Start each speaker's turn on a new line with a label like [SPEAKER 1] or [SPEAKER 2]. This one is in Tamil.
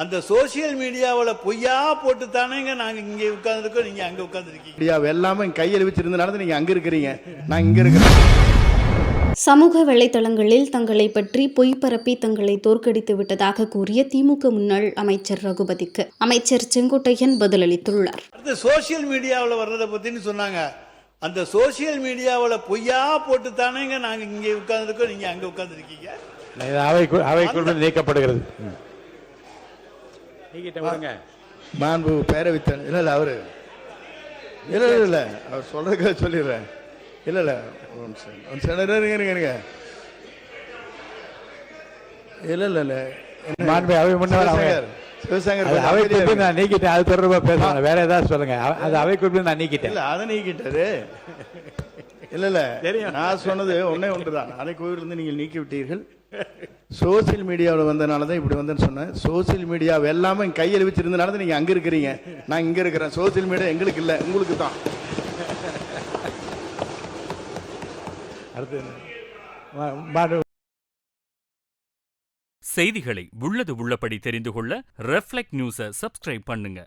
[SPEAKER 1] அந்த சோசியல் மீடியாவில் பொய்யா போட்டு தானேங்க நாங்கள் இங்கே உட்காந்துருக்கோம், நீங்கள் அங்கே உட்காந்துருக்கீங்க.
[SPEAKER 2] மீடியா எல்லாமே கையில் வச்சிருந்தனால நீங்கள் அங்கே இருக்கிறீங்க, நான் இங்கே இருக்கிறேன்.
[SPEAKER 3] சமூக வலைதளங்களில் தங்களை பற்றி பொய் பரப்பி தங்களை தோற்கடித்து விட்டதாக கூறிய திமுக முன்னாள் அமைச்சர் ரகுபதிக்கு அமைச்சர் செங்கோட்டையன் பதிலளித்துள்ளார்.
[SPEAKER 1] அடுத்து சோசியல் மீடியாவில் வர்றதை பற்றின்னு சொன்னாங்க. அந்த சோசியல் மீடியாவில் பொய்யா போட்டு தானேங்க நாங்கள் இங்கே உட்காந்துருக்கோம், நீங்கள் அங்கே உட்காந்துருக்கீங்க.
[SPEAKER 4] அவைக்குள் நீக்கப்படுகிறது.
[SPEAKER 2] மாண்பு பேரவைத்தன் இல்லை அவரு இல்லை அவர் சொல்றதுக்காக சொல்லிடுறேன். இல்லை இல்லை
[SPEAKER 4] மாண்பு அவை முன்னவர்
[SPEAKER 2] சிவசங்கர்
[SPEAKER 4] நான் நீக்கிட்டேன். அது தொடர்பா பேசுவாங்க, வேற ஏதாவது சொல்லுங்க. அது அவைக்குள் நான் நீக்கிட்டேன்.
[SPEAKER 2] இல்லை அதை நீக்கிட்டாரு. இல்லை நான் சொன்னது ஒன்னே ஒன்றுதான். அதை கோயிலிருந்து நீங்கள் நீக்கி விட்டீர்கள். சோசியல் மீடியாவில் வந்தனால தான் இப்படி வந்தேன்னு சொன்னேன். சோசியல் மீடியா எல்லாமே கையில் வச்சிருந்தனால தான் நீங்கள் அங்கே இருக்கிறீங்க, நான் இங்கே இருக்கிறேன். சோசியல் மீடியா எங்களுக்கு இல்லை, உங்களுக்கு தான்.
[SPEAKER 4] அடுத்து
[SPEAKER 5] செய்திகளை உள்ளது உள்ளபடி தெரிந்து கொள்ள ரெஃப்ளெக்ட் நியூஸை சப்ஸ்கிரைப் பண்ணுங்க.